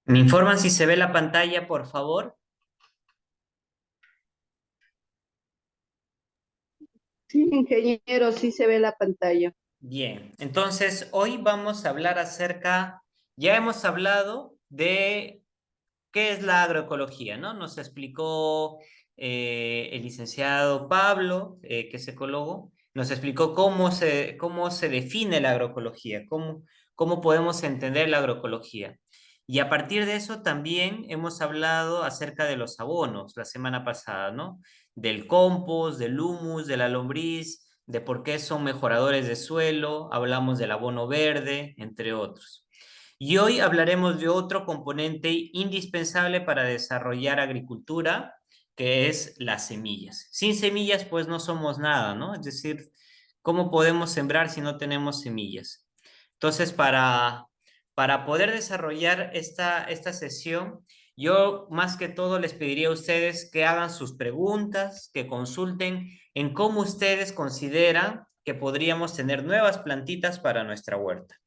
¿Me informan si se ve la pantalla, por favor? Sí, ingeniero, sí se ve la pantalla. Bien, entonces hoy vamos a hablar ya hemos hablado de qué es la agroecología, ¿no? Nos explicó el licenciado Pablo, que es ecólogo, nos explicó cómo se define la agroecología, cómo podemos entender la agroecología. Y a partir de eso también hemos hablado acerca de los abonos la semana pasada, ¿no? Del compost, del humus, de la lombriz, de por qué son mejoradores de suelo, hablamos del abono verde, entre otros. Y hoy hablaremos de otro componente indispensable para desarrollar agricultura, que es las semillas. Sin semillas, pues no somos nada, ¿no? Es decir, ¿cómo podemos sembrar si no tenemos semillas? Entonces, para poder desarrollar esta sesión, yo más que todo les pediría a ustedes que hagan sus preguntas, que consulten en cómo ustedes consideran que podríamos tener nuevas plantitas para nuestra huerta.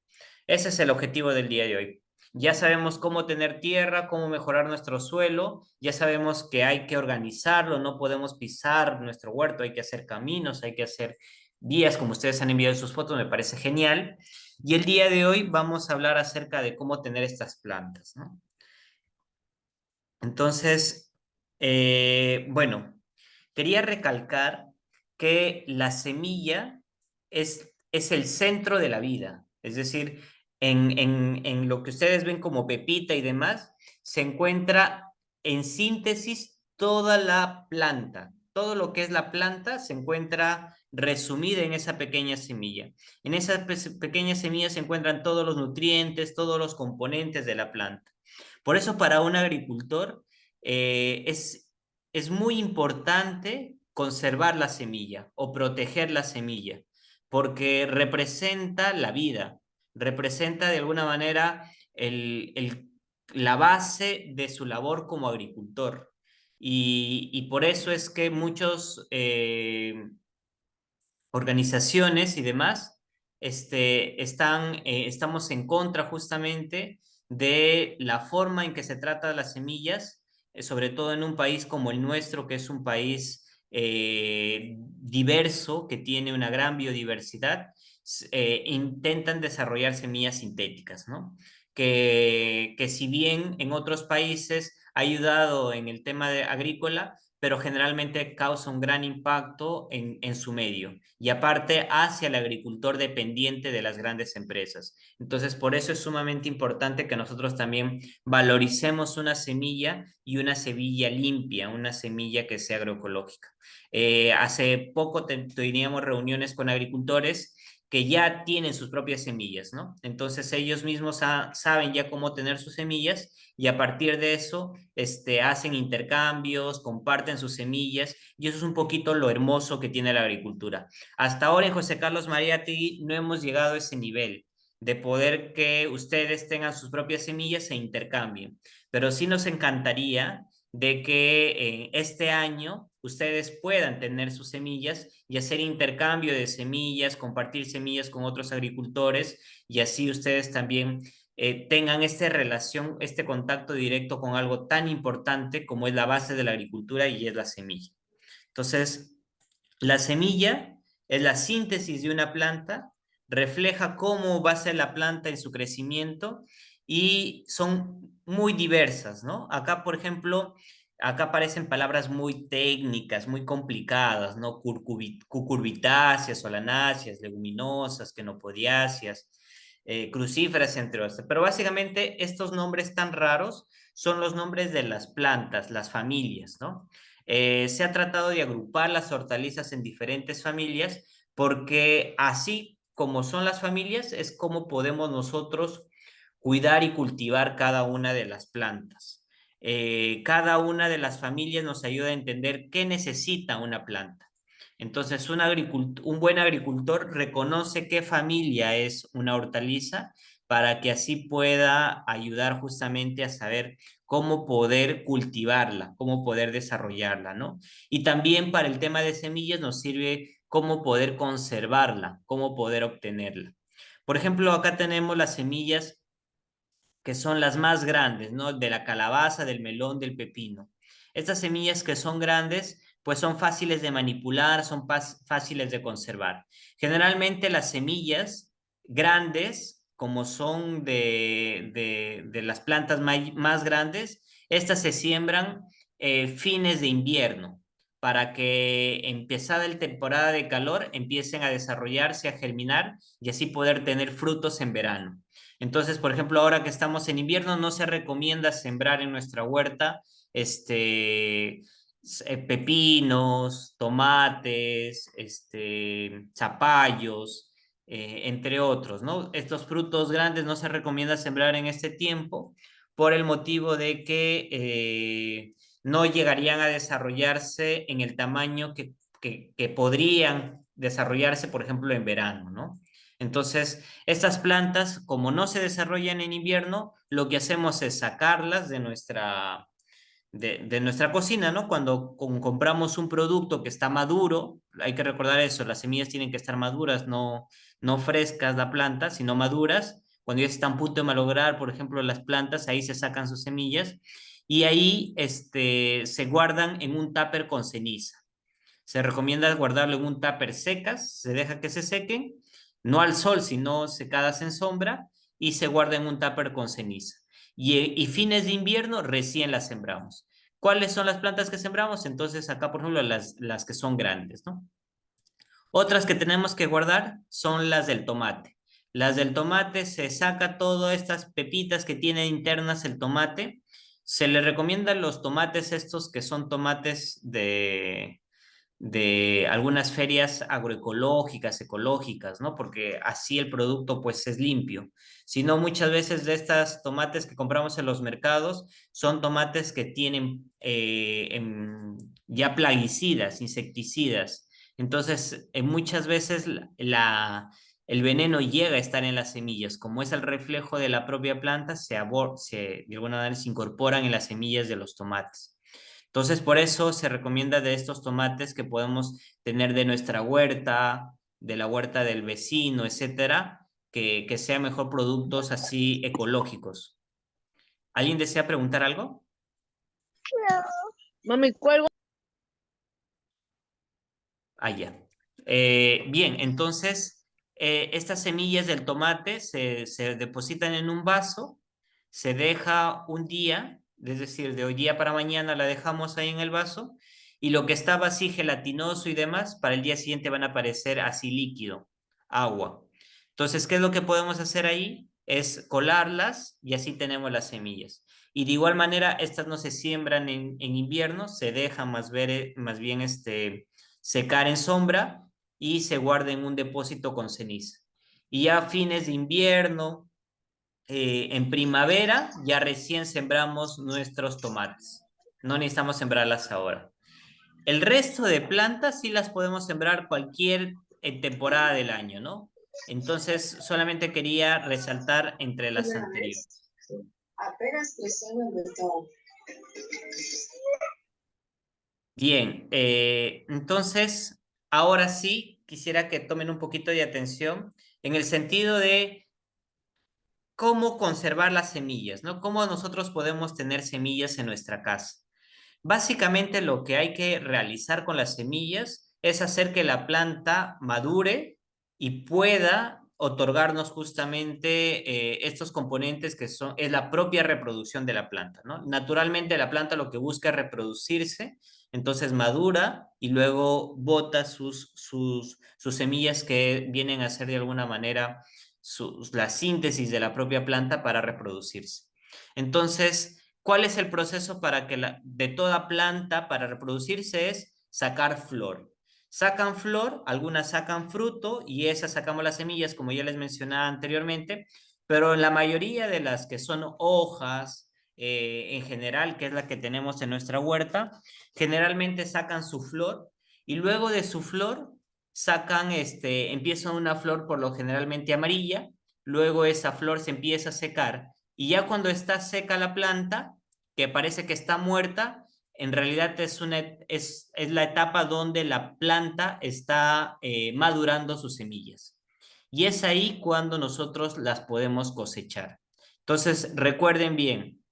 Ese es el objetivo del día de hoy. Ya sabemos cómo tener tierra, cómo mejorar nuestro suelo, ya sabemos que hay que organizarlo, no podemos pisar nuestro huerto, hay que hacer caminos, hay que hacer vías, como ustedes han enviado sus fotos, me parece genial. Y el día de hoy vamos a hablar acerca de cómo tener estas plantas, ¿no? Entonces, bueno, quería recalcar que la semilla es el centro de la vida. Es decir, en lo que ustedes ven como pepita y demás, se encuentra en síntesis toda la planta. Todo lo que es la planta se encuentra resumida en esa pequeña semilla. En esa pequeña semilla se encuentran todos los nutrientes, todos los componentes de la planta. Por eso para un agricultor es muy importante conservar la semilla o proteger la semilla, porque representa la vida, representa de alguna manera la base de su labor como agricultor. Y por eso es que muchos organizaciones y demás, estamos en contra justamente de la forma en que se trata las semillas, sobre todo en un país como el nuestro, que es un país diverso, que tiene una gran biodiversidad. Intentan desarrollar semillas sintéticas, ¿no? Que si bien en otros países ha ayudado en el tema agrícola, pero generalmente causa un gran impacto en su medio y aparte hacia el agricultor dependiente de las grandes empresas. Entonces, por eso es sumamente importante que nosotros también valoricemos una semilla y una semilla limpia, una semilla que sea agroecológica. Hace poco teníamos reuniones con agricultores que ya tienen sus propias semillas, ¿no? Entonces ellos mismos saben ya cómo tener sus semillas y a partir de eso hacen intercambios, comparten sus semillas y eso es un poquito lo hermoso que tiene la agricultura. Hasta ahora en José Carlos Mariátegui no hemos llegado a ese nivel de poder que ustedes tengan sus propias semillas e intercambien, pero sí nos encantaría de que este año ustedes puedan tener sus semillas y hacer intercambio de semillas, compartir semillas con otros agricultores y así ustedes también tengan esta relación, este contacto directo con algo tan importante como es la base de la agricultura y es la semilla. Entonces, la semilla es la síntesis de una planta, refleja cómo va a ser la planta en su crecimiento y son muy diversas, ¿no? Acá, por ejemplo, acá aparecen palabras muy técnicas, muy complicadas, ¿no? Cucurbitáceas, solanáceas, leguminosas, quenopodiáceas, crucíferas, entre otras. Pero básicamente estos nombres tan raros son los nombres de las plantas, las familias, ¿no? Se ha tratado de agrupar las hortalizas en diferentes familias porque así como son las familias es como podemos nosotros cuidar y cultivar cada una de las plantas. Cada una de las familias nos ayuda a entender qué necesita una planta. Entonces, un buen agricultor reconoce qué familia es una hortaliza para que así pueda ayudar justamente a saber cómo poder cultivarla, cómo poder desarrollarla, ¿no? Y también para el tema de semillas nos sirve cómo poder conservarla, cómo poder obtenerla. Por ejemplo, acá tenemos las semillas que son las más grandes, ¿no? De la calabaza, del melón, del pepino. Estas semillas que son grandes, pues son fáciles de manipular, son fáciles de conservar. Generalmente las semillas grandes, como son de las plantas más grandes, estas se siembran fines de invierno para que empezada la temporada de calor empiecen a desarrollarse, a germinar y así poder tener frutos en verano. Entonces, por ejemplo, ahora que estamos en invierno, no se recomienda sembrar en nuestra huerta pepinos, tomates, zapallos, entre otros, ¿no? Estos frutos grandes no se recomienda sembrar en este tiempo por el motivo de que no llegarían a desarrollarse en el tamaño que podrían desarrollarse, por ejemplo, en verano, ¿no? Entonces, estas plantas, como no se desarrollan en invierno, lo que hacemos es sacarlas de nuestra cocina, ¿no? Cuando compramos un producto que está maduro, hay que recordar eso, las semillas tienen que estar maduras, no frescas la planta, sino maduras. Cuando ya están a punto de malograr, por ejemplo, las plantas, ahí se sacan sus semillas y ahí se guardan en un tupper con ceniza. Se recomienda guardarlo en un tupper secas, se deja que se sequen, no al sol, sino secadas en sombra, y se guarda en un tupper con ceniza. Y fines de invierno recién las sembramos. ¿Cuáles son las plantas que sembramos? Entonces acá, por ejemplo, las que son grandes, ¿no? Otras que tenemos que guardar son las del tomate. Las del tomate se saca todas estas pepitas que tiene internas el tomate. Se le recomiendan los tomates estos que son tomates de algunas ferias agroecológicas, ecológicas, ¿no? Porque así el producto pues es limpio. Si no, muchas veces de estas tomates que compramos en los mercados son tomates que tienen ya plaguicidas, insecticidas. Entonces, muchas veces el veneno llega a estar en las semillas. Como es el reflejo de la propia planta, de alguna manera se incorporan en las semillas de los tomates. Entonces, por eso se recomienda de estos tomates que podemos tener de nuestra huerta, de la huerta del vecino, etcétera, que sean mejor productos así ecológicos. ¿Alguien desea preguntar algo? Mami, cuelgo. Ah, ya. Bien, entonces, estas semillas del tomate se depositan en un vaso, se deja un día, es decir, de hoy día para mañana la dejamos ahí en el vaso, y lo que estaba así gelatinoso y demás, para el día siguiente van a aparecer así líquido, agua. Entonces, ¿qué es lo que podemos hacer ahí? Es colarlas y así tenemos las semillas. Y de igual manera, estas no se siembran en invierno, se dejan más bien secar en sombra y se guarda en un depósito con ceniza. Y ya a fines de invierno, en primavera, ya recién sembramos nuestros tomates. No necesitamos sembrarlas ahora. El resto de plantas sí las podemos sembrar cualquier temporada del año, ¿no? Entonces, solamente quería resaltar entre las anteriores. Apenas creció en el mercado. Bien, entonces, ahora sí quisiera que tomen un poquito de atención en el sentido de cómo conservar las semillas, ¿no? Cómo nosotros podemos tener semillas en nuestra casa. Básicamente lo que hay que realizar con las semillas es hacer que la planta madure y pueda otorgarnos justamente estos componentes es la propia reproducción de la planta, ¿no? Naturalmente la planta lo que busca es reproducirse, entonces madura y luego bota sus semillas que vienen a ser de alguna manera la síntesis de la propia planta para reproducirse. Entonces, ¿cuál es el proceso para de toda planta para reproducirse? Es sacar flor. Sacan flor, algunas sacan fruto y esas sacamos las semillas, como ya les mencionaba anteriormente, pero la mayoría de las que son hojas, en general, que es la que tenemos en nuestra huerta, generalmente sacan su flor y luego de su flor empieza una flor por lo generalmente amarilla, luego esa flor se empieza a secar y ya cuando está seca la planta, que parece que está muerta, en realidad es la etapa donde la planta está madurando sus semillas. Y es ahí cuando nosotros las podemos cosechar. Entonces, recuerden bien,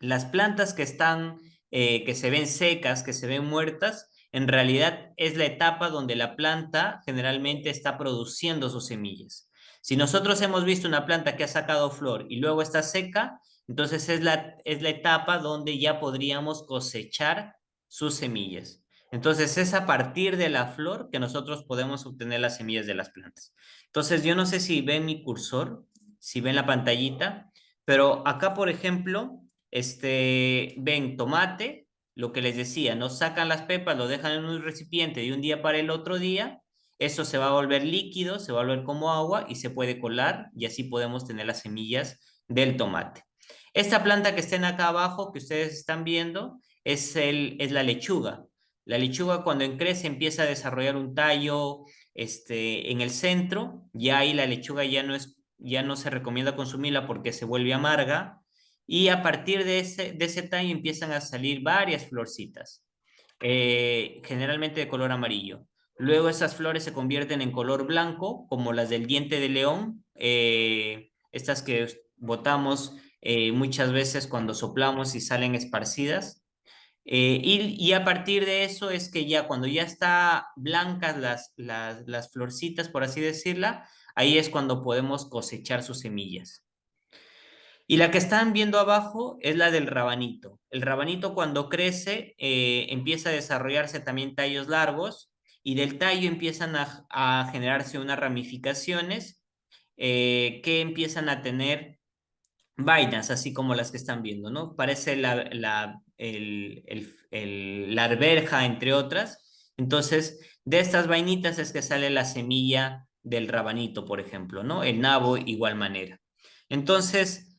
las plantas que están, que se ven secas, que se ven muertas, en realidad es la etapa donde la planta generalmente está produciendo sus semillas. Si nosotros hemos visto una planta que ha sacado flor y luego está seca, entonces es la etapa donde ya podríamos cosechar sus semillas. Entonces es a partir de la flor que nosotros podemos obtener las semillas de las plantas. Entonces yo no sé si ven mi cursor, si ven la pantallita, pero acá, por ejemplo, ven tomate, lo que les decía, no sacan las pepas, lo dejan en un recipiente de un día para el otro día, eso se va a volver líquido, se va a volver como agua y se puede colar y así podemos tener las semillas del tomate. Esta planta que estén acá abajo, que ustedes están viendo, es la lechuga. La lechuga cuando crece empieza a desarrollar un tallo en el centro, ya ahí la lechuga ya no se recomienda consumirla porque se vuelve amarga, y a partir de ese tallo empiezan a salir varias florcitas, generalmente de color amarillo. Luego esas flores se convierten en color blanco, como las del diente de león, estas que botamos muchas veces cuando soplamos y salen esparcidas. Y a partir de eso es que ya cuando ya está blancas las florcitas, por así decirla, ahí es cuando podemos cosechar sus semillas. Y la que están viendo abajo es la del rabanito. El rabanito cuando crece empieza a desarrollarse también tallos largos y del tallo empiezan a generarse unas ramificaciones que empiezan a tener vainas, así como las que están viendo, ¿no? Parece la arveja, entre otras. Entonces, de estas vainitas es que sale la semilla del rabanito, por ejemplo, ¿no? El nabo, igual manera. Entonces,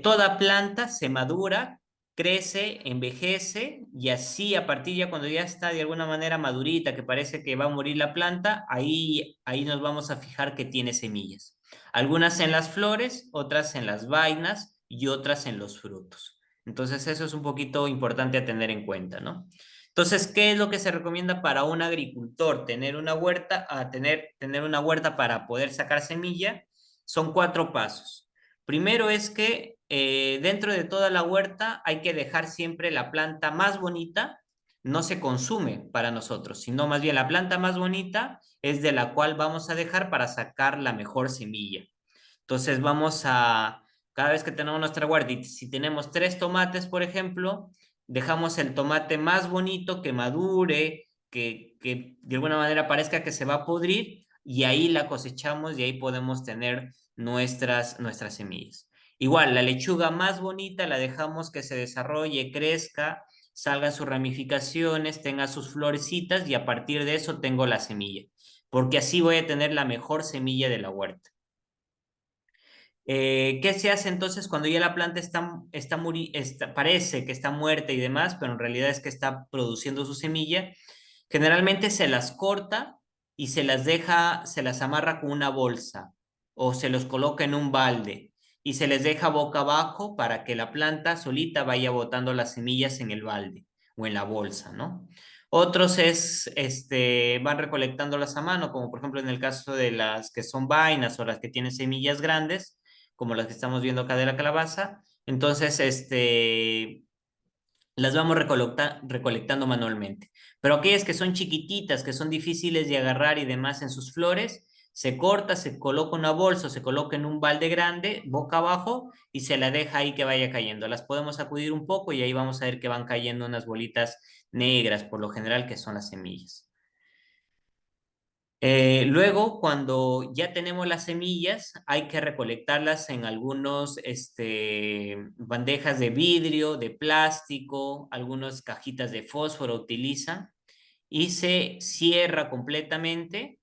toda planta se madura, crece, envejece y así a partir ya cuando ya está de alguna manera madurita, que parece que va a morir la planta, ahí nos vamos a fijar que tiene semillas. Algunas en las flores, otras en las vainas y otras en los frutos. Entonces eso es un poquito importante a tener en cuenta, ¿no? Entonces, ¿qué es lo que se recomienda para un agricultor? Tener una huerta, tener una huerta para poder sacar semilla, son 4 pasos. Primero es que dentro de toda la huerta hay que dejar siempre la planta más bonita, no se consume para nosotros, sino más bien la planta más bonita es de la cual vamos a dejar para sacar la mejor semilla. Entonces cada vez que tenemos nuestra huerta, y si tenemos 3 tomates, por ejemplo, dejamos el tomate más bonito que madure, que de alguna manera parezca que se va a pudrir, y ahí la cosechamos y ahí podemos tener nuestras semillas. Igual, la lechuga más bonita la dejamos que se desarrolle, crezca, salgan sus ramificaciones, tenga sus florecitas y a partir de eso tengo la semilla, porque así voy a tener la mejor semilla de la huerta. ¿Qué se hace entonces cuando ya la planta parece que está muerta y demás, pero en realidad es que está produciendo su semilla? Generalmente se las corta y se las amarra con una bolsa o se los coloca en un balde y se les deja boca abajo para que la planta solita vaya botando las semillas en el balde o en la bolsa, ¿no? Otros van recolectándolas a mano, como por ejemplo en el caso de las que son vainas o las que tienen semillas grandes, como las que estamos viendo acá de la calabaza. Entonces, las vamos recolectando manualmente. Pero aquellas que son chiquititas, que son difíciles de agarrar y demás en sus flores, se corta, se coloca una bolsa, se coloca en un balde grande, boca abajo, y se la deja ahí que vaya cayendo. Las podemos sacudir un poco y ahí vamos a ver que van cayendo unas bolitas negras, por lo general, que son las semillas. Luego, cuando ya tenemos las semillas, hay que recolectarlas en algunos bandejas de vidrio, de plástico, algunas cajitas de fósforo utilizan y se cierra completamente.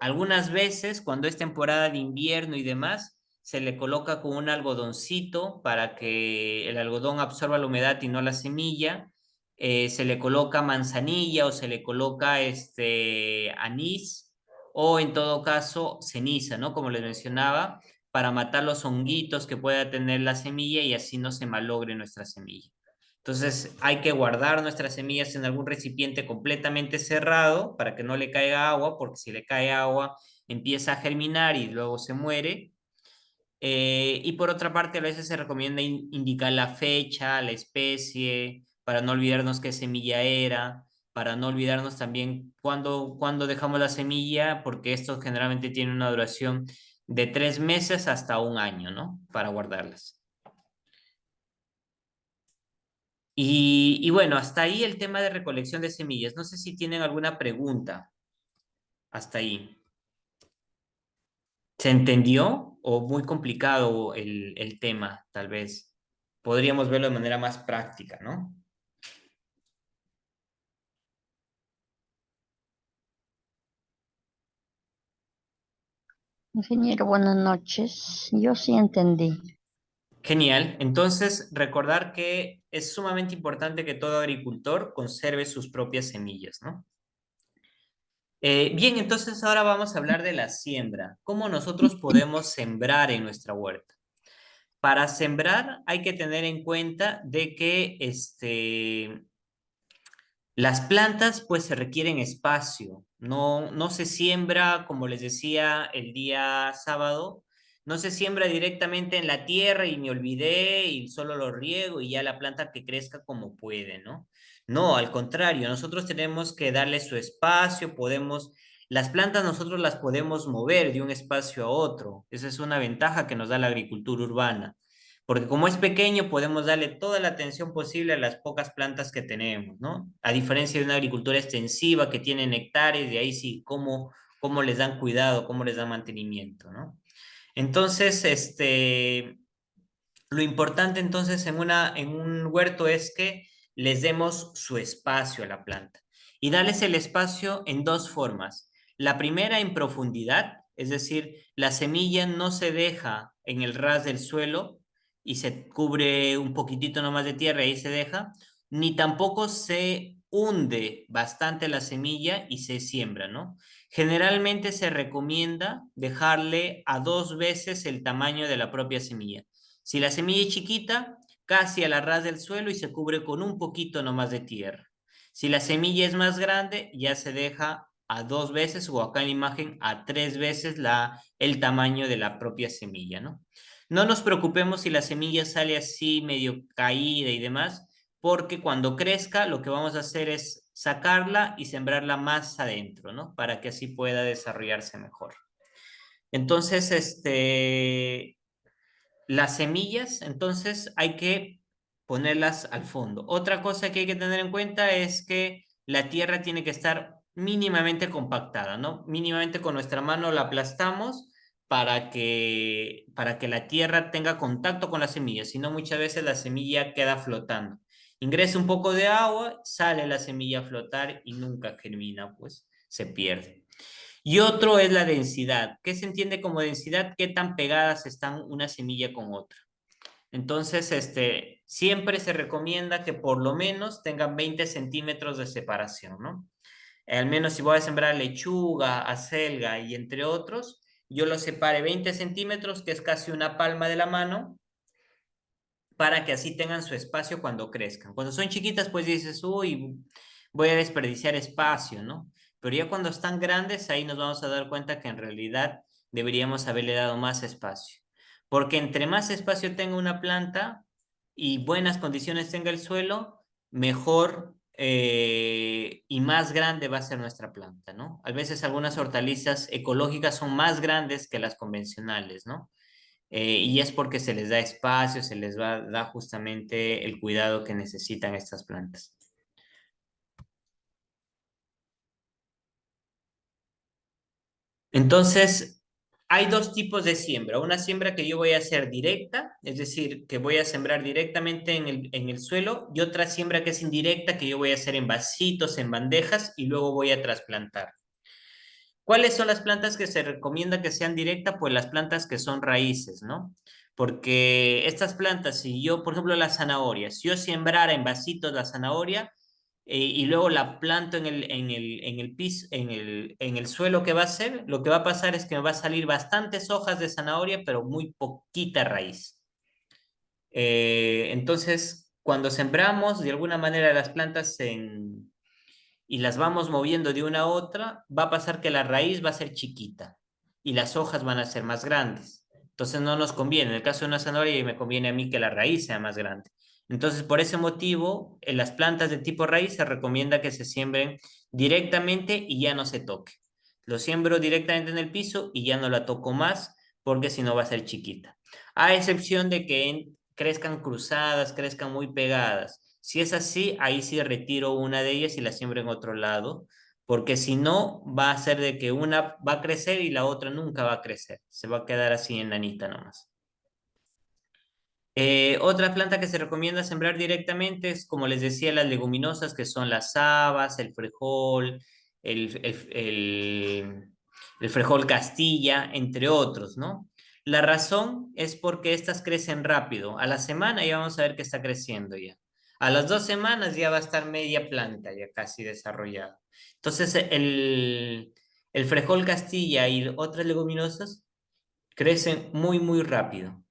Algunas veces, cuando es temporada de invierno y demás, se le coloca con un algodoncito para que el algodón absorba la humedad y no la semilla. Se le coloca manzanilla o se le coloca anís o en todo caso ceniza, ¿no? Como les mencionaba, para matar los honguitos que pueda tener la semilla y así no se malogre nuestra semilla. Entonces hay que guardar nuestras semillas en algún recipiente completamente cerrado para que no le caiga agua, porque si le cae agua empieza a germinar y luego se muere. Y por otra parte, a veces se recomienda indicar la fecha, la especie, para no olvidarnos qué semilla era, para no olvidarnos también cuándo dejamos la semilla, porque esto generalmente tiene una duración de 3 meses hasta un año, ¿no? Para guardarlas. Y bueno, hasta ahí el tema de recolección de semillas. No sé si tienen alguna pregunta hasta ahí. ¿Se entendió o muy complicado el tema, tal vez? Podríamos verlo de manera más práctica, ¿no? Ingeniero, buenas noches. Yo sí entendí. Genial. Entonces, recordar que es sumamente importante que todo agricultor conserve sus propias semillas, ¿no? Bien, entonces ahora vamos a hablar de la siembra. ¿Cómo nosotros podemos sembrar en nuestra huerta? Para sembrar hay que tener en cuenta de que las plantas pues se requieren espacio, no se siembra, como les decía el día sábado, no se siembra directamente en la tierra y me olvidé y solo lo riego y ya la planta que crezca como puede, ¿no? No, al contrario, nosotros tenemos que darle su espacio, las plantas nosotros las podemos mover de un espacio a otro, esa es una ventaja que nos da la agricultura urbana. Porque como es pequeño, podemos darle toda la atención posible a las pocas plantas que tenemos, ¿no? A diferencia de una agricultura extensiva que tiene hectáreas, de ahí sí, cómo les dan cuidado, cómo les dan mantenimiento, ¿no? Entonces, lo importante entonces en un huerto es que les demos su espacio a la planta y darles el espacio en dos formas. La primera en profundidad, es decir, la semilla no se deja en el ras del suelo y se cubre un poquitito nomás de tierra y ahí se deja, ni tampoco se hunde bastante la semilla y se siembra, ¿no? Generalmente se recomienda dejarle a 2 veces el tamaño de la propia semilla. Si la semilla es chiquita, casi a la ras del suelo y se cubre con un poquito nomás de tierra. Si la semilla es más grande, ya se deja a 2 veces o acá en la imagen a 3 veces el tamaño de la propia semilla, ¿no? No nos preocupemos si la semilla sale así medio caída y demás, porque cuando crezca lo que vamos a hacer es sacarla y sembrarla más adentro, ¿no? Para que así pueda desarrollarse mejor. Entonces, las semillas, entonces hay que ponerlas al fondo. Otra cosa que hay que tener en cuenta es que la tierra tiene que estar mínimamente compactada, ¿no? Mínimamente con nuestra mano la aplastamos para que la tierra tenga contacto con la semilla, si no muchas veces la semilla queda flotando. Ingresa un poco de agua, sale la semilla a flotar y nunca germina, pues se pierde. Y otro es la densidad. ¿Qué se entiende como densidad? ¿Qué tan pegadas están una semilla con otra? Entonces, siempre se recomienda que por lo menos tengan 20 centímetros de separación, ¿no? Al menos si voy a sembrar lechuga, acelga y entre otros, yo los separe 20 centímetros, que es casi una palma de la mano, para que así tengan su espacio cuando crezcan. Cuando son chiquitas, pues dices, uy, voy a desperdiciar espacio, ¿no? Pero ya cuando están grandes, ahí nos vamos a dar cuenta que en realidad deberíamos haberle dado más espacio. Porque entre más espacio tenga una planta y buenas condiciones tenga el suelo, mejor y más grande va a ser nuestra planta, ¿no? A veces algunas hortalizas ecológicas son más grandes que las convencionales, ¿no? Y es porque se les da espacio, da justamente el cuidado que necesitan estas plantas. Entonces, hay dos tipos de siembra. Una siembra que yo voy a hacer directa, es decir, que voy a sembrar directamente en el suelo, y otra siembra que es indirecta, que yo voy a hacer en vasitos, en bandejas, y luego voy a trasplantar. ¿Cuáles son las plantas que se recomienda que sean directas? Pues las plantas que son raíces, ¿no? Porque estas plantas, si yo, por ejemplo, las zanahorias, si yo sembrara en vasitos la zanahoria y luego la planto en el piso, en el suelo que va a ser, lo que va a pasar es que me va a salir bastantes hojas de zanahoria, pero muy poquita raíz. Entonces, cuando sembramos de alguna manera las plantas y las vamos moviendo de una a otra, va a pasar que la raíz va a ser chiquita y las hojas van a ser más grandes. Entonces no nos conviene. En el caso de una zanahoria me conviene a mí que la raíz sea más grande. Entonces, por ese motivo, en las plantas de tipo raíz se recomienda que se siembren directamente y ya no se toque. Lo siembro directamente en el piso y ya no la toco más porque si no va a ser chiquita. A excepción de que crezcan cruzadas, crezcan muy pegadas. Si es así, ahí sí retiro una de ellas y la siembro en otro lado, porque si no, va a ser de que una va a crecer y la otra nunca va a crecer. Se va a quedar así enanita nomás. Otra planta que se recomienda sembrar directamente es, como les decía, las leguminosas, que son las habas, el frijol, el frijol Castilla, entre otros, ¿no? La razón es porque estas crecen rápido. A la semana ya vamos a ver que está creciendo ya. A las 2 semanas ya va a estar media planta ya casi desarrollada. Entonces, el frijol Castilla y otras leguminosas crecen muy, muy rápido.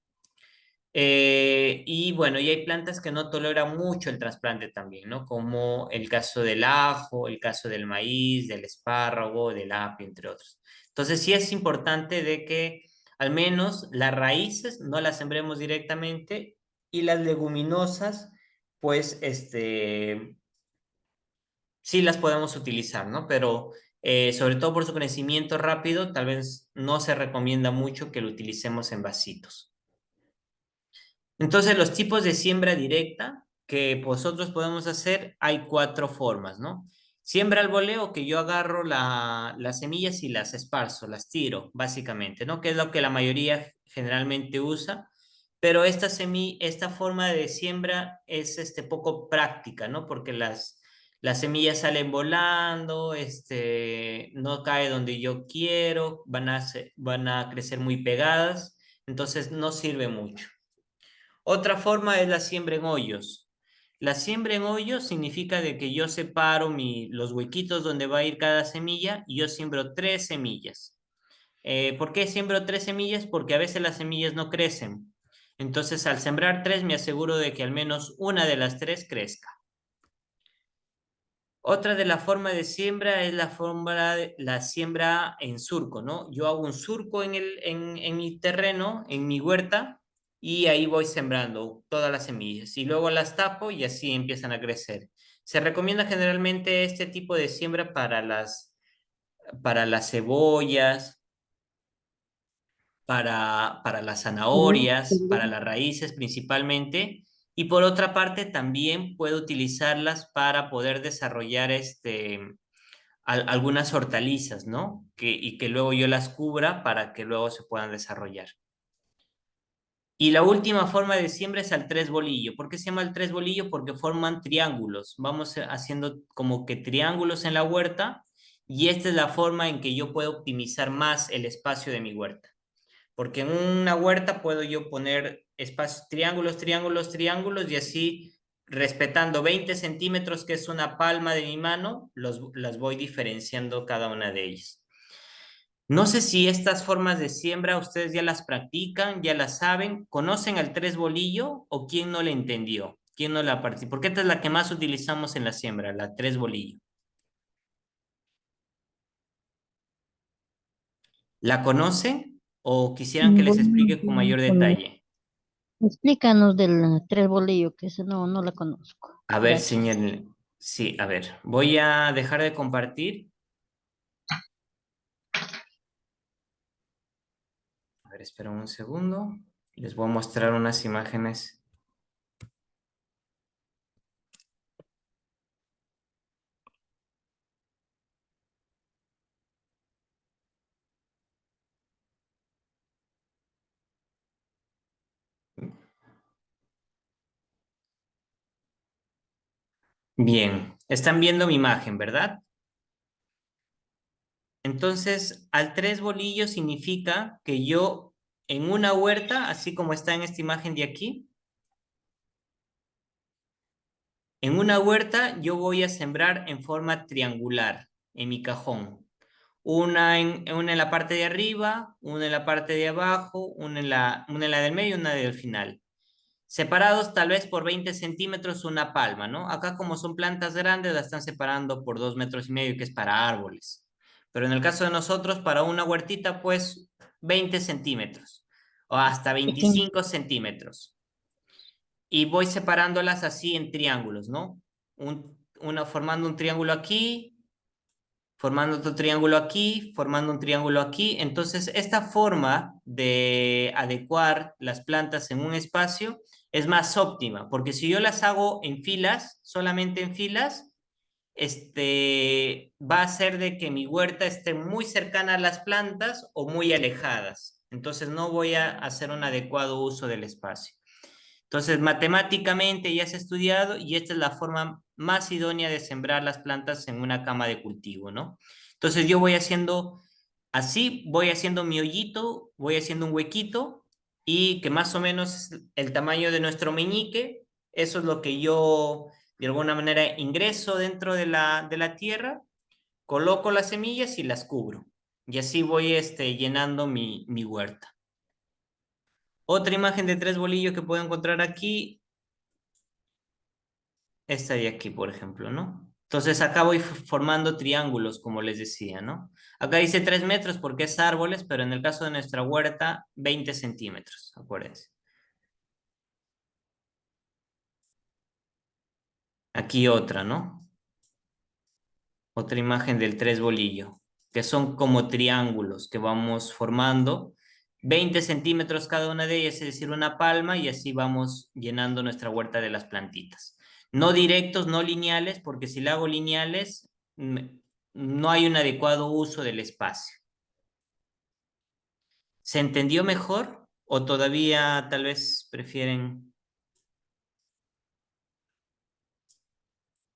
Y bueno, y hay plantas que no toleran mucho el trasplante también, ¿no? Como el caso del ajo, el caso del maíz, del espárrago, del apio, entre otros. Entonces sí es importante de que al menos las raíces no las sembremos directamente y las leguminosas, pues, sí las podemos utilizar, ¿no? Pero sobre todo por su crecimiento rápido, tal vez no se recomienda mucho que lo utilicemos en vasitos. Entonces, los tipos de siembra directa que nosotros podemos hacer, hay 4 formas, ¿no? Siembra al voleo, que yo agarro las semillas y las esparzo, las tiro, básicamente, ¿no? Que es lo que la mayoría generalmente usa, pero esta forma de siembra es poco práctica, ¿no? Porque las semillas salen volando, no cae donde yo quiero, van a crecer muy pegadas, entonces no sirve mucho. Otra forma es la siembra en hoyos. La siembra en hoyos significa de que yo separo los huequitos donde va a ir cada semilla y yo siembro 3 semillas. ¿Por qué siembro 3 semillas? Porque a veces las semillas no crecen. Entonces, al sembrar 3, me aseguro de que al menos una de las 3 crezca. Otra de las formas de siembra es la siembra en surco, ¿no? Yo hago un surco en mi terreno, en mi huerta, y ahí voy sembrando todas las semillas. Y luego las tapo y así empiezan a crecer. Se recomienda generalmente este tipo de siembra para las cebollas, para las Mm, zanahorias, para las raíces principalmente. Y por otra parte, también puedo utilizarlas para poder desarrollar algunas hortalizas, ¿no? Y que luego yo las cubra para que luego se puedan desarrollar. Y la última forma de siembra es al tres bolillo. ¿Por qué se llama el tres bolillo? Porque forman triángulos. Vamos haciendo como que triángulos en la huerta y esta es la forma en que yo puedo optimizar más el espacio de mi huerta. Porque en una huerta puedo yo poner espacios, triángulos, triángulos, triángulos y así respetando 20 centímetros, que es una palma de mi mano, las voy diferenciando cada una de ellas. No sé si estas formas de siembra ustedes ya las practican, ya las saben, conocen al tres bolillo o quién no la entendió, quién no la participó. Porque esta es la que más utilizamos en la siembra, la tres bolillo. ¿La conocen o quisieran que les Bueno, explique con no mayor conozco. detalle? Explícanos del tres bolillo, que ese no la conozco. A ver, Gracias. señor. Sí, a ver, voy a dejar de compartir. A ver, espera un segundo. Les voy a mostrar unas imágenes. Bien, están viendo mi imagen, ¿verdad? Entonces, al tres bolillos significa que yo en una huerta, así como está en esta imagen de aquí, en una huerta yo voy a sembrar en forma triangular en mi cajón. Una en la parte de arriba, una en la parte de abajo, una en la del medio y una del final. Separados tal vez por 20 centímetros una palma, ¿no? Acá como son plantas grandes, la están separando por 2,5 metros, que es para árboles. Pero en el caso de nosotros, para una huertita, pues 20 centímetros. o hasta Pequeño. 25 centímetros. Y voy separándolas así en triángulos, ¿no? Formando un triángulo aquí, formando otro triángulo aquí, formando un triángulo aquí. Entonces, esta forma de adecuar las plantas en un espacio es más óptima, porque si yo las hago en filas, solamente en filas, va a hacer de que mi huerta esté muy cercana a las plantas o muy alejadas. Entonces, no voy a hacer un adecuado uso del espacio. Entonces, matemáticamente ya se ha estudiado y esta es la forma más idónea de sembrar las plantas en una cama de cultivo, ¿no? Entonces, yo voy haciendo así, voy haciendo mi hoyito, voy haciendo un huequito y que más o menos es el tamaño de nuestro meñique. Eso es lo que yo, de alguna manera, ingreso dentro de la tierra, coloco las semillas y las cubro. Y así voy llenando mi huerta. Otra imagen de tres bolillos que puedo encontrar aquí, esta de aquí, por ejemplo, ¿no? Entonces acá voy formando triángulos, como les decía, ¿no? Acá dice 3 metros porque es árboles, pero en el caso de nuestra huerta, 20 centímetros, acuérdense. Aquí otra, ¿no? Otra imagen del tres bolillo, que son como triángulos que vamos formando. 20 centímetros cada una de ellas, es decir, una palma, y así vamos llenando nuestra huerta de las plantitas. No directos, no lineales, porque si la hago lineales, no hay un adecuado uso del espacio. ¿Se entendió mejor o todavía tal vez prefieren?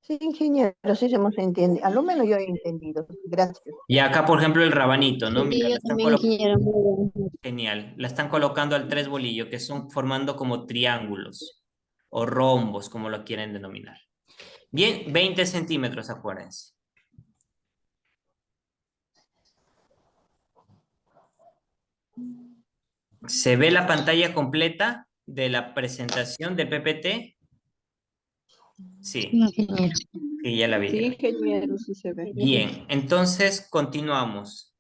Sí, ingeniero, sí se hemos entendido. A lo menos yo he entendido. Gracias. Y acá, por ejemplo, el rabanito, ¿no? Sí, Mira, la yo están también, colocando. ingeniero. Muy bien. Genial. La están colocando al tres bolillo, que son formando como triángulos o rombos, como lo quieren denominar. Bien, 20 centímetros, acuérdense. ¿Se ve la pantalla completa de la presentación de PPT? Sí, Sí, ingeniero. sí, ya la vi. Sí, ingeniero, sí se ve. Bien, entonces continuamos.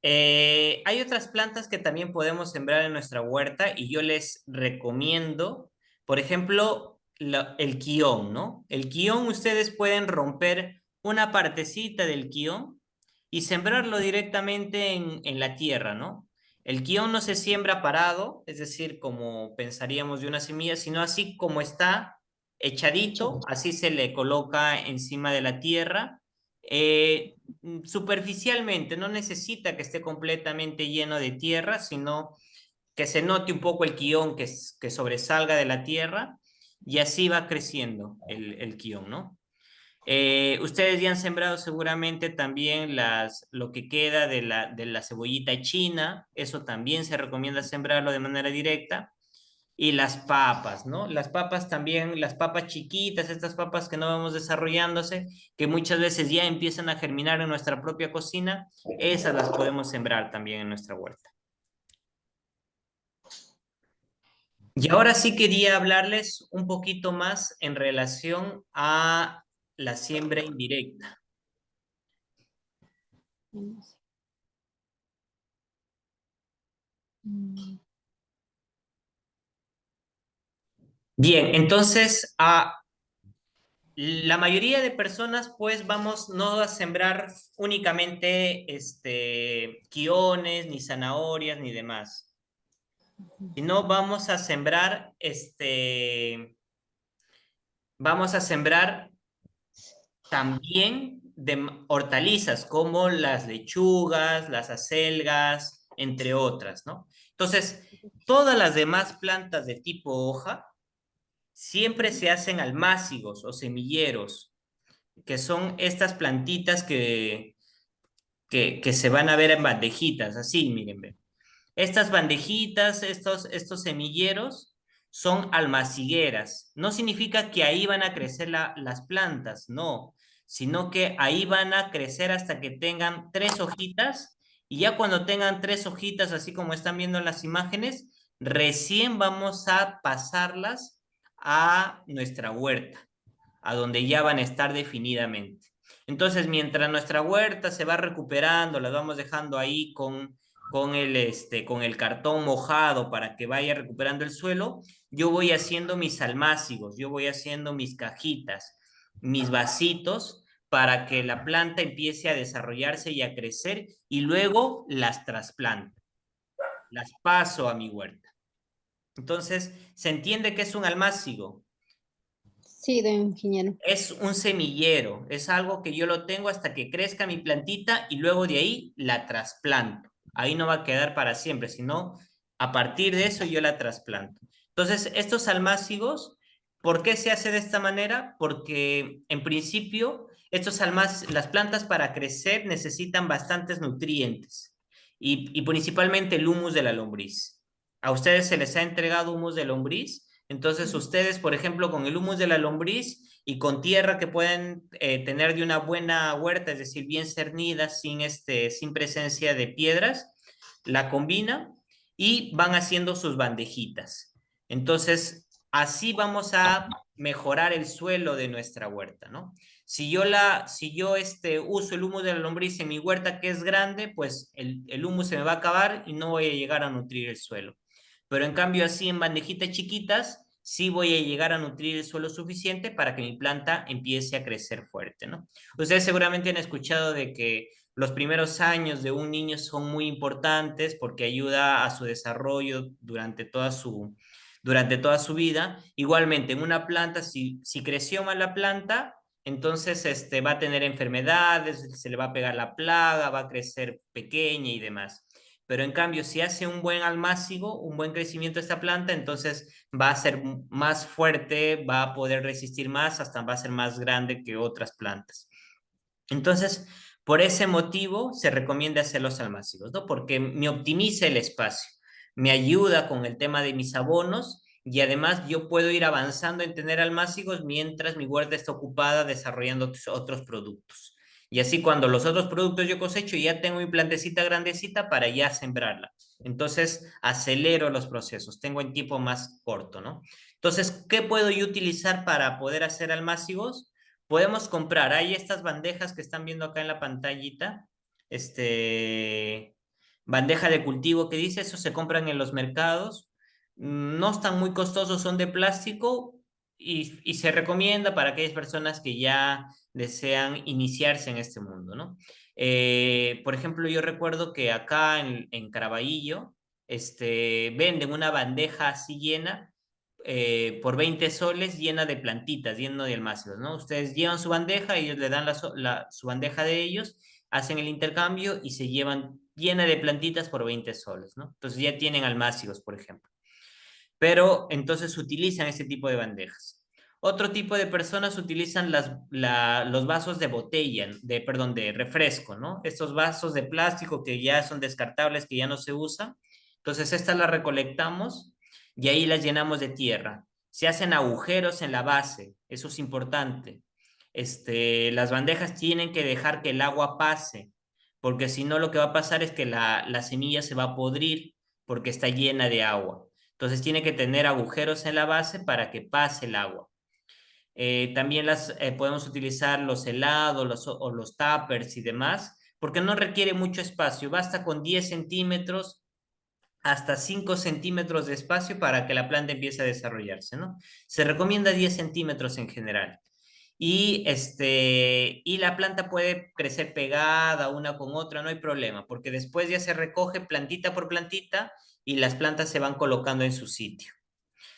Hay otras plantas que también podemos sembrar en nuestra huerta y yo les recomiendo, por ejemplo, el quión, ¿no? El quión ustedes pueden romper una partecita del quión y sembrarlo directamente en la tierra, ¿no? El quión no se siembra parado, es decir, como pensaríamos de una semilla, sino así como está echadito, así se le coloca encima de la tierra. Superficialmente, no necesita que esté completamente lleno de tierra, sino que se note un poco el quión que sobresalga de la tierra y así va creciendo el quión, ¿no? Ustedes ya han sembrado seguramente también lo que queda de la cebollita china, eso también se recomienda sembrarlo de manera directa. Y las papas, ¿no? Las papas también, las papas chiquitas, estas papas que no vamos desarrollándose, que muchas veces ya empiezan a germinar en nuestra propia cocina, esas las podemos sembrar también en nuestra huerta. Y ahora sí quería hablarles un poquito más en relación a la siembra indirecta. Bien, entonces, la mayoría de personas, pues, vamos no a sembrar únicamente quiones, ni zanahorias, ni demás, sino vamos a sembrar también de hortalizas como las lechugas, las acelgas, entre otras, ¿no? Entonces, todas las demás plantas de tipo hoja siempre se hacen almácigos o semilleros, que son estas plantitas que se van a ver en bandejitas, así, miren, ven. Estas bandejitas, estos semilleros, son almacigueras. No significa que ahí van a crecer las plantas, no, sino que ahí van a crecer hasta que tengan 3 hojitas y ya cuando tengan 3 hojitas, así como están viendo en las imágenes, recién vamos a pasarlas a nuestra huerta, a donde ya van a estar definidamente. Entonces, mientras nuestra huerta se va recuperando, las vamos dejando ahí con el cartón mojado para que vaya recuperando el suelo, yo voy haciendo mis almácigos, yo voy haciendo mis cajitas, mis vasitos para que la planta empiece a desarrollarse y a crecer y luego las trasplanto, las paso a mi huerta. Entonces, ¿se entiende que es un almácigo? Sí, don ingeniero. Es un semillero, es algo que yo lo tengo hasta que crezca mi plantita y luego de ahí la trasplanto. Ahí no va a quedar para siempre, sino a partir de eso yo la trasplanto. Entonces, estos almácigos, ¿por qué se hace de esta manera? Porque en principio, las plantas para crecer necesitan bastantes nutrientes y principalmente el humus de la lombriz. ¿A ustedes se les ha entregado humus de lombriz? Entonces, ustedes, por ejemplo, con el humus de la lombriz y con tierra que pueden tener de una buena huerta, es decir, bien cernida, sin presencia de piedras, la combinan y van haciendo sus bandejitas. Entonces, así vamos a mejorar el suelo de nuestra huerta, ¿no? Si yo uso el humus de la lombriz en mi huerta que es grande, pues el humus se me va a acabar y no voy a llegar a nutrir el suelo. Pero en cambio así en bandejitas chiquitas, sí voy a llegar a nutrir el suelo suficiente para que mi planta empiece a crecer fuerte, ¿no? Ustedes seguramente han escuchado de que los primeros años de un niño son muy importantes porque ayuda a su desarrollo durante toda su vida. Igualmente, en una planta, si creció mal la planta, entonces va a tener enfermedades, se le va a pegar la plaga, va a crecer pequeña y demás. Pero en cambio, si hace un buen almácigo, un buen crecimiento de esta planta, entonces va a ser más fuerte, va a poder resistir más, hasta va a ser más grande que otras plantas. Entonces, por ese motivo se recomienda hacer los almácigos, ¿no? Porque me optimiza el espacio, me ayuda con el tema de mis abonos y además yo puedo ir avanzando en tener almácigos mientras mi huerta está ocupada desarrollando otros productos. Y así cuando los otros productos yo cosecho, ya tengo mi plantecita grandecita para ya sembrarla. Entonces, acelero los procesos, tengo en tiempo más corto, ¿no? Entonces, ¿qué puedo yo utilizar para poder hacer almácigos? Podemos comprar, hay estas bandejas que están viendo acá en la pantallita, bandeja de cultivo que dice, eso se compran en los mercados, no están muy costosos, son de plástico y se recomienda para aquellas personas que ya desean iniciarse en este mundo, ¿no? Por ejemplo, yo recuerdo que acá en Caraballo, venden una bandeja así llena por 20 soles llena de plantitas, llena de almácigos, ¿no? Ustedes llevan su bandeja, ellos le dan su bandeja de ellos, hacen el intercambio y se llevan llena de plantitas por 20 soles, ¿no? Entonces ya tienen almácigos, por ejemplo. Pero entonces utilizan ese tipo de bandejas. Otro tipo de personas utilizan los vasos de botella, de refresco, ¿no? Estos vasos de plástico que ya son descartables, que ya no se usan. Entonces estas las recolectamos y ahí las llenamos de tierra. Se hacen agujeros en la base, eso es importante. Las bandejas tienen que dejar que el agua pase, porque si no lo que va a pasar es que la semilla se va a podrir porque está llena de agua. Entonces tiene que tener agujeros en la base para que pase el agua. También podemos utilizar los helados o los tuppers y demás, porque no requiere mucho espacio, basta con 10 centímetros hasta 5 centímetros de espacio para que la planta empiece a desarrollarse, ¿no? Se recomienda 10 centímetros en general. Y la planta puede crecer pegada una con otra, no hay problema, porque después ya se recoge plantita por plantita y las plantas se van colocando en su sitio.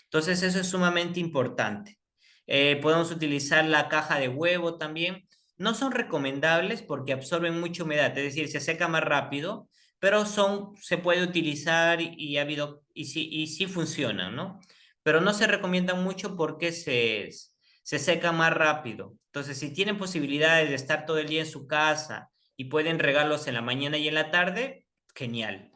Entonces eso es sumamente importante. Podemos utilizar la caja de huevo también. No son recomendables porque absorben mucha humedad, es decir, se seca más rápido, pero se puede utilizar y sí funcionan, ¿no? Pero no se recomiendan mucho porque se seca más rápido. Entonces, si tienen posibilidades de estar todo el día en su casa y pueden regarlos en la mañana y en la tarde, genial.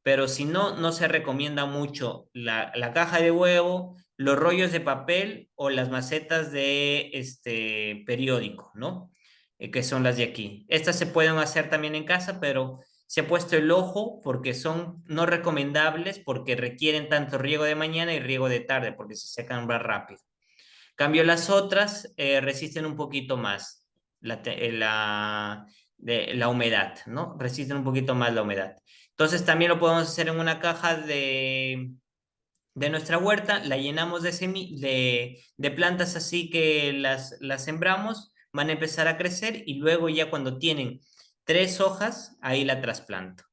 Pero si no, no se recomienda mucho la caja de huevo, los rollos de papel o las macetas de periódico, ¿no? Que son las de aquí. Estas se pueden hacer también en casa, pero se ha puesto el ojo porque son no recomendables porque requieren tanto riego de mañana y riego de tarde porque se secan más rápido. Cambio las otras resisten un poquito más la humedad, ¿no? Resisten un poquito más la humedad. Entonces también lo podemos hacer en una caja de nuestra huerta, la llenamos de plantas así que las sembramos, van a empezar a crecer y luego ya cuando tienen 3 hojas, ahí la trasplanto.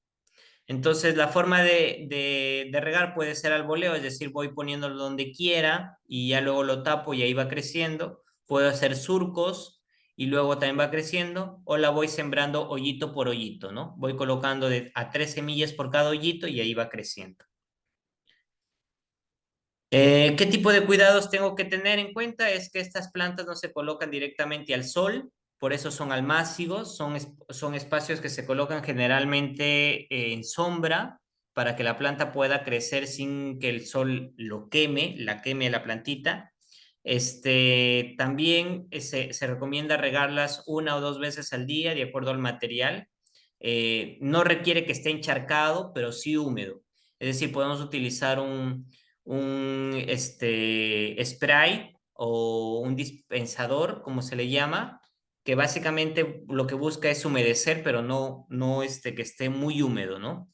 Entonces la forma de regar puede ser al voleo, es decir, voy poniéndolo donde quiera y ya luego lo tapo y ahí va creciendo. Puedo hacer surcos y luego también va creciendo, o la voy sembrando hoyito por hoyito, ¿no? Voy colocando a 3 semillas por cada hoyito y ahí va creciendo. ¿Qué tipo de cuidados tengo que tener en cuenta? Es que estas plantas no se colocan directamente al sol, por eso son almácigos, son espacios que se colocan generalmente en sombra para que la planta pueda crecer sin que el sol la queme la plantita. También se recomienda regarlas 1 o 2 veces al día de acuerdo al material. No requiere que esté encharcado, pero sí húmedo. Es decir, podemos utilizar un spray o un dispensador, como se le llama, que básicamente lo que busca es humedecer, pero no que esté muy húmedo, ¿no?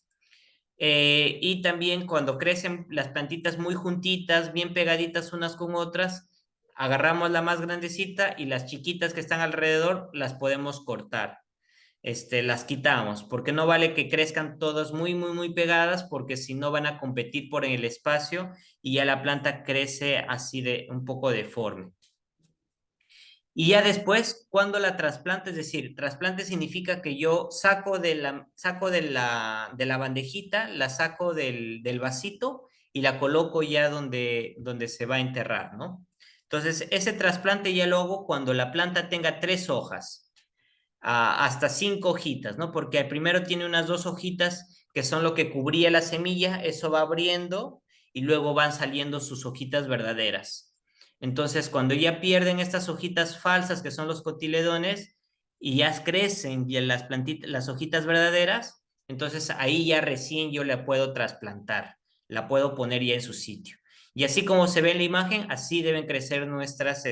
Y también cuando crecen las plantitas muy juntitas, bien pegaditas unas con otras, agarramos la más grandecita y las chiquitas que están alrededor las podemos cortar. Las quitamos, porque no vale que crezcan todas muy, muy, muy pegadas, porque si no van a competir por el espacio y ya la planta crece así de un poco deforme. Y ya después, cuando la trasplante, es decir, trasplante significa que yo saco de la bandejita, la saco del vasito y la coloco ya donde se va a enterrar, ¿no? Entonces, ese trasplante ya lo hago cuando la planta tenga 3 hojas hasta 5 hojitas, ¿no? Porque al primero tiene unas 2 hojitas que son lo que cubría la semilla, eso va abriendo y luego van saliendo sus hojitas verdaderas. Entonces, cuando ya pierden estas hojitas falsas, que son los cotiledones, y ya crecen ya las hojitas verdaderas, entonces ahí ya recién yo la puedo trasplantar, la puedo poner ya en su sitio. Y así como se ve en la imagen, así deben crecer nuestras,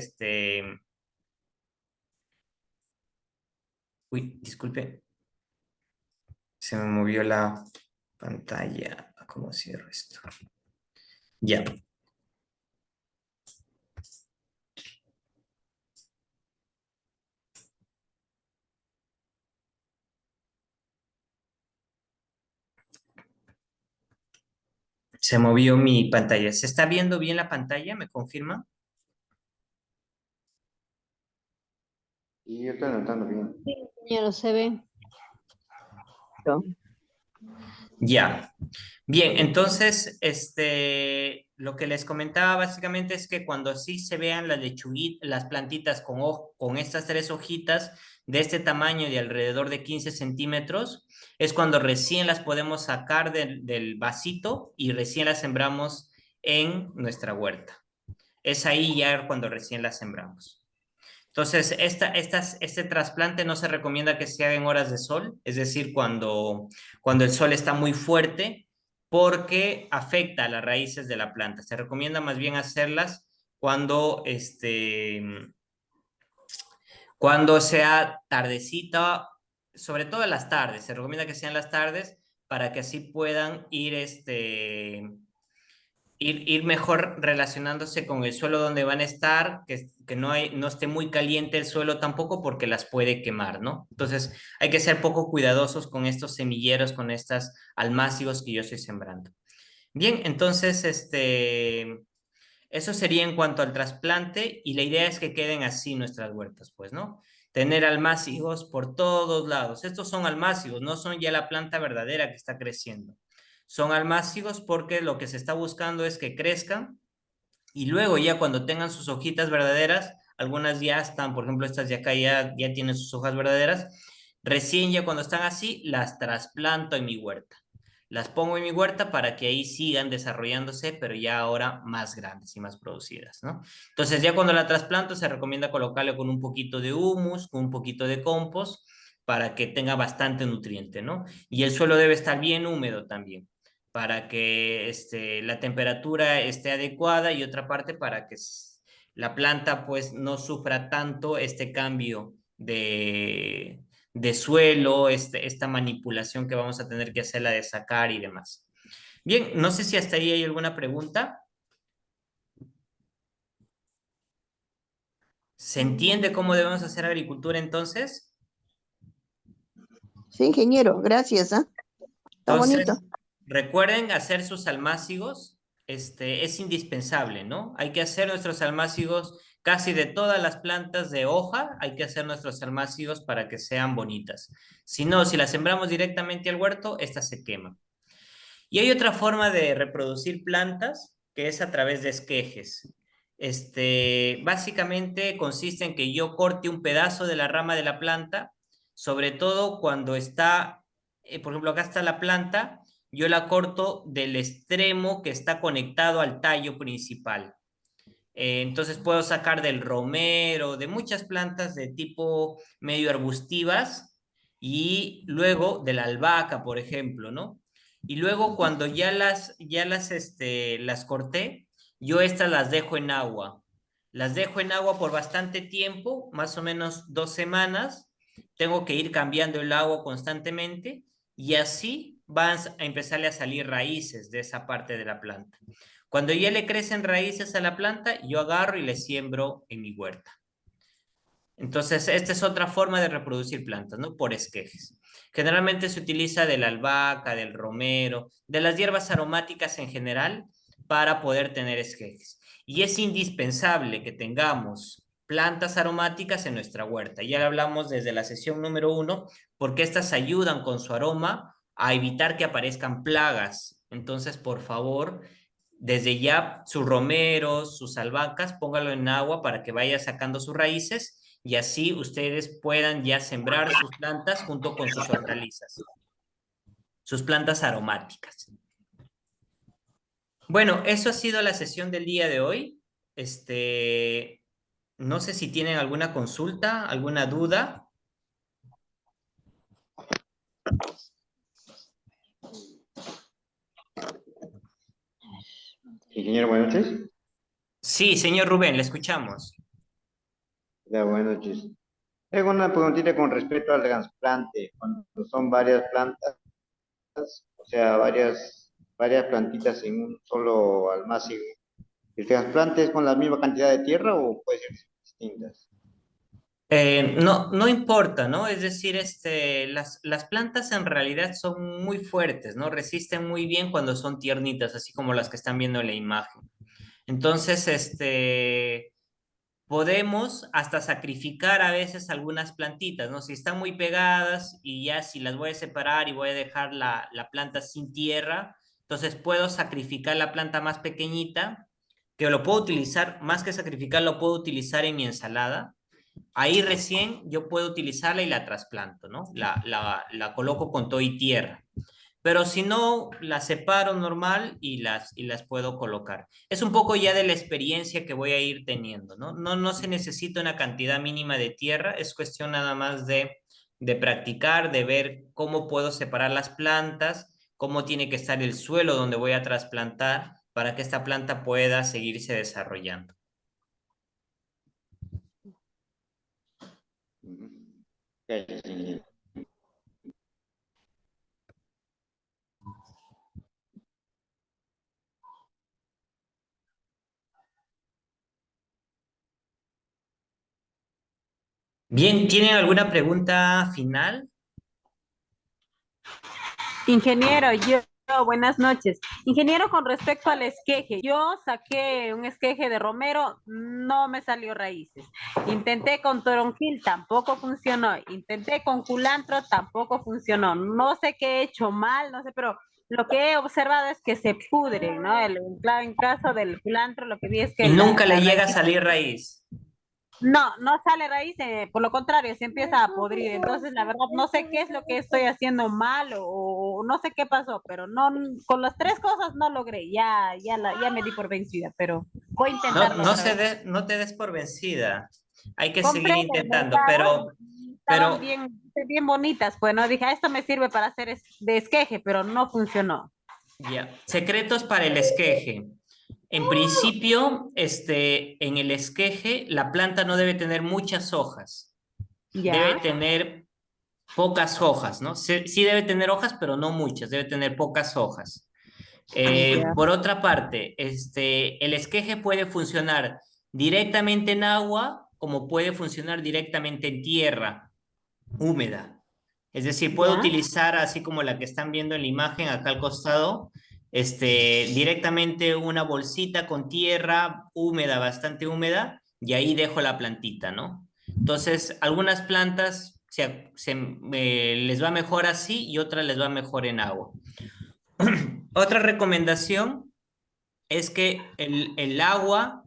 uy, disculpe, se me movió la pantalla. ¿Cómo cierro esto? Ya. Se movió mi pantalla. ¿Se está viendo bien la pantalla? ¿Me confirma? Y yo estoy notando bien. Sí, ingeniero, se ve. Ya. Bien, entonces, lo que les comentaba básicamente es que cuando así se vean las plantitas con estas 3 hojitas de este tamaño de alrededor de 15 centímetros, es cuando recién las podemos sacar del vasito y recién las sembramos en nuestra huerta. Es ahí ya cuando recién las sembramos. Entonces, este trasplante no se recomienda que se haga en horas de sol, es decir, cuando el sol está muy fuerte, porque afecta a las raíces de la planta. Se recomienda más bien hacerlas cuando, cuando sea tardecita, sobre todo en las tardes. Se recomienda que sean las tardes para que así puedan ir mejor relacionándose con el suelo donde van a estar, que no esté muy caliente el suelo tampoco porque las puede quemar, ¿no? Entonces hay que ser poco cuidadosos con estos semilleros, con estas almácigos que yo estoy sembrando. Bien, entonces eso sería en cuanto al trasplante y la idea es que queden así nuestras huertas, pues, ¿no? Tener almácigos por todos lados. Estos son almácigos, no son ya la planta verdadera que está creciendo. Son almácigos porque lo que se está buscando es que crezcan y luego ya cuando tengan sus hojitas verdaderas, algunas ya están, por ejemplo, estas de acá ya tienen sus hojas verdaderas, recién ya cuando están así, las trasplanto en mi huerta. Las pongo en mi huerta para que ahí sigan desarrollándose, pero ya ahora más grandes y más producidas, ¿no? Entonces ya cuando la trasplanto se recomienda colocarle con un poquito de humus, con un poquito de compost, para que tenga bastante nutriente, ¿no? Y el suelo debe estar bien húmedo también para que la temperatura esté adecuada y otra parte para que la planta pues no sufra tanto este cambio de suelo, esta manipulación que vamos a tener que hacer, la de sacar y demás. Bien, no sé si hasta ahí hay alguna pregunta. ¿Se entiende cómo debemos hacer agricultura entonces? Sí, ingeniero, gracias, ¿ah? Está bonito. Entonces, recuerden hacer sus almácigos, es indispensable, ¿no? Hay que hacer nuestros almácigos casi de todas las plantas de hoja, hay que hacer nuestros almácigos para que sean bonitas. Si no, si las sembramos directamente al huerto, estas se queman. Y hay otra forma de reproducir plantas que es a través de esquejes. Básicamente consiste en que yo corte un pedazo de la rama de la planta, sobre todo cuando está, por ejemplo, acá está la planta, yo la corto del extremo que está conectado al tallo principal. Entonces puedo sacar del romero, de muchas plantas de tipo medio arbustivas y luego de la albahaca, por ejemplo, ¿no? Y luego cuando las corté, yo estas las dejo en agua. Las dejo en agua por bastante tiempo, más o menos 2 semanas. Tengo que ir cambiando el agua constantemente y así van a empezarle a salir raíces de esa parte de la planta. Cuando ya le crecen raíces a la planta, yo agarro y le siembro en mi huerta. Entonces, esta es otra forma de reproducir plantas, ¿no? Por esquejes. Generalmente se utiliza de la albahaca, del romero, de las hierbas aromáticas en general para poder tener esquejes. Y es indispensable que tengamos plantas aromáticas en nuestra huerta. Ya hablamos desde la sesión número 1, porque estas ayudan con su aroma a evitar que aparezcan plagas. Entonces, por favor, desde ya sus romeros, sus albahacas, póngalo en agua para que vaya sacando sus raíces y así ustedes puedan ya sembrar sus plantas junto con sus hortalizas, sus plantas aromáticas. Bueno, eso ha sido la sesión del día de hoy. No sé si tienen alguna consulta, alguna duda. Ingeniero, buenas noches. Sí, señor Rubén, le escuchamos. Ya, buenas noches. Tengo una preguntita con respecto al trasplante. Cuando son varias plantas, o sea, varias plantitas en un solo almácigo. ¿El trasplante es con la misma cantidad de tierra o puede ser distintas? No, no importa, ¿no? Es decir, las plantas en realidad son muy fuertes, ¿no? Resisten muy bien cuando son tiernitas, así como las que están viendo en la imagen. Entonces, podemos hasta sacrificar a veces algunas plantitas, ¿no? Si están muy pegadas y ya si las voy a separar y voy a dejar la planta sin tierra, entonces puedo sacrificar la planta más pequeñita, que lo puedo utilizar, más que sacrificar, lo puedo utilizar en mi ensalada. Ahí recién yo puedo utilizarla y la trasplanto, ¿no? La coloco con todo y tierra. Pero si no, las separo normal y las puedo colocar. Es un poco ya de la experiencia que voy a ir teniendo, ¿no? No se necesita una cantidad mínima de tierra, es cuestión nada más de practicar, de ver cómo puedo separar las plantas, cómo tiene que estar el suelo donde voy a trasplantar para que esta planta pueda seguirse desarrollando. Ujú. Gracias, ingeniero. Bien, ¿tienen alguna pregunta final? Ingeniero, buenas noches. Ingeniero, con respecto al esqueje, yo saqué un esqueje de romero, no me salió raíces. Intenté con toronjil, tampoco funcionó. Intenté con culantro, tampoco funcionó. No sé qué he hecho mal, no sé, pero lo que he observado es que se pudre, ¿no? Claro, en caso del culantro, lo que vi es que Y nunca le la llega a raíz... salir raíz. No sale raíz, por lo contrario, se empieza a podrir. Entonces, la verdad, no sé qué es lo que estoy haciendo mal o no sé qué pasó, pero no, con las tres cosas no logré. Ya me di por vencida, pero voy a intentarlo otra vez. No te des por vencida. Hay que seguir Compré del intentando, mercado, estaban pero bien bonitas, pues, ¿no? Dije, esto me sirve para hacer de esqueje, pero no funcionó. ya. Secretos para el esqueje. En principio, en el esqueje, la planta no debe tener muchas hojas. Debe Ya, tener pocas hojas, ¿no? Sí debe tener hojas, pero no muchas, debe tener pocas hojas. Ya. Por otra parte, el esqueje puede funcionar directamente en agua, como puede funcionar directamente en tierra húmeda. Es decir, puedo Ya. utilizar, así como la que están viendo en la imagen acá al costado, directamente una bolsita con tierra húmeda, bastante húmeda, y ahí dejo la plantita, ¿no? Entonces, algunas plantas les va mejor así y otras les va mejor en agua. Otra recomendación es que el agua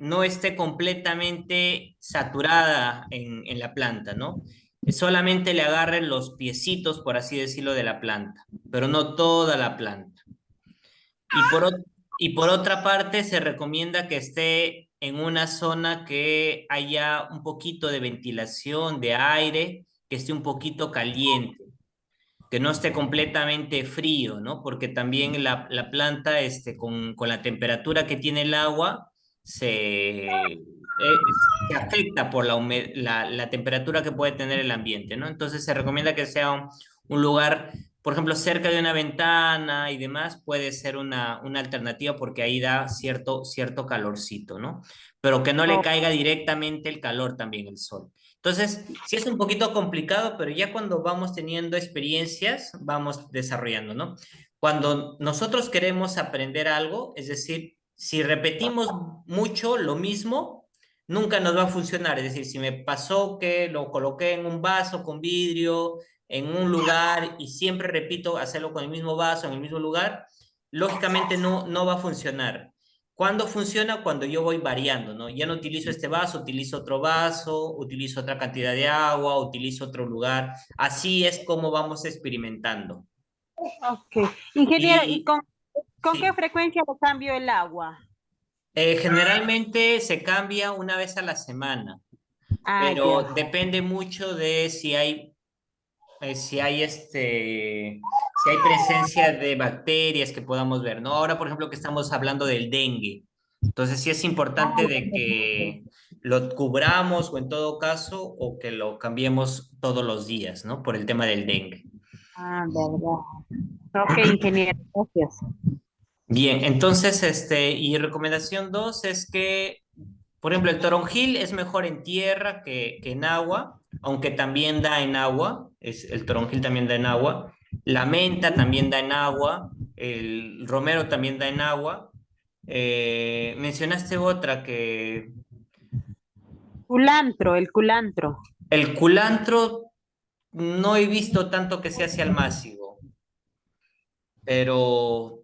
no esté completamente saturada en la planta, ¿no? Solamente le agarren los piecitos, por así decirlo, de la planta, pero no toda la planta. Y por otra parte, se recomienda que esté en una zona que haya un poquito de ventilación, de aire, que esté un poquito caliente, que no esté completamente frío, ¿no? Porque también la planta, con la temperatura que tiene el agua, se afecta por la temperatura que puede tener el ambiente, ¿no? Entonces se recomienda que sea un lugar, por ejemplo, cerca de una ventana y demás, puede ser una alternativa porque ahí da cierto calorcito, ¿no? Pero que no le Oh, caiga directamente el calor también el sol. Entonces, sí es un poquito complicado, pero ya cuando vamos teniendo experiencias, vamos desarrollando, ¿no? Cuando nosotros queremos aprender algo, es decir, si repetimos mucho lo mismo, nunca nos va a funcionar. Es decir, si me pasó que lo coloqué en un vaso con vidrio, en un lugar, y siempre repito hacerlo con el mismo vaso, en el mismo lugar, lógicamente no va a funcionar. ¿Cuándo funciona? Cuando yo voy variando, ¿no? Ya no utilizo este vaso, utilizo otro vaso, utilizo otra cantidad de agua, utilizo otro lugar. Así es como vamos experimentando. ok. Ingeniero, ¿y Y con qué sí, frecuencia le cambio el agua? generalmente se cambia una vez a la semana, Ah, ya. pero depende mucho de si hay presencia de bacterias que podamos ver, ¿no? Ahora, por ejemplo, que estamos hablando del dengue. Entonces, sí es importante de que lo cubramos o en todo caso, o que lo cambiemos todos los días, ¿no? Por el tema del dengue. Ah, verdad. Ok, ingeniero, gracias. Bien, entonces, y recomendación 2 es que, por ejemplo, el toronjil es mejor en tierra que en agua, aunque también da en agua, el toronjil también da en agua, la menta también da en agua, el romero también da en agua. Mencionaste otra que Culantro, el culantro. el culantro no he visto tanto que se hace al máximo, pero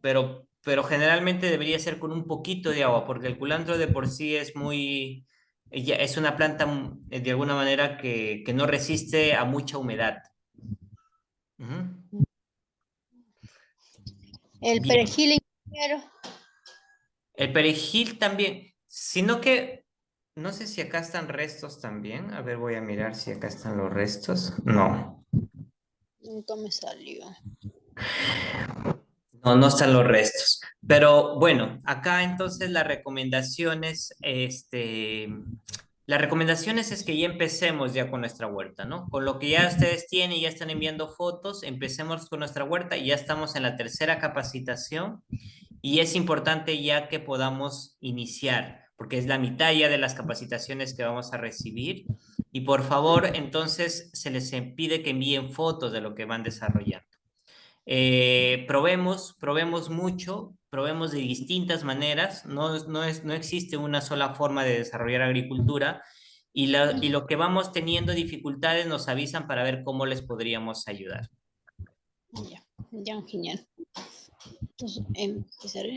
generalmente debería ser con un poquito de agua, porque el culantro de por sí es una planta de alguna manera que no resiste a mucha humedad. Ujú. El Bien, perejil, ingeniero. el perejil también, sino que no sé si acá están restos también. A ver, voy a mirar si acá están los restos. No. Nunca me salió. No están los restos. Pero bueno, acá entonces las recomendaciones es que ya empecemos ya con nuestra huerta, ¿no? Con lo que ya ustedes tienen, ya están enviando fotos, empecemos con nuestra huerta y ya estamos en la tercera capacitación y es importante ya que podamos iniciar, porque es la mitad ya de las capacitaciones que vamos a recibir y por favor, entonces se les pide que envíen fotos de lo que van desarrollando. Probemos mucho, probemos de distintas maneras, no existe una sola forma de desarrollar agricultura y lo que vamos teniendo dificultades nos avisan para ver cómo les podríamos ayudar. Ya, ya, ingeniero. Entonces, empezaré.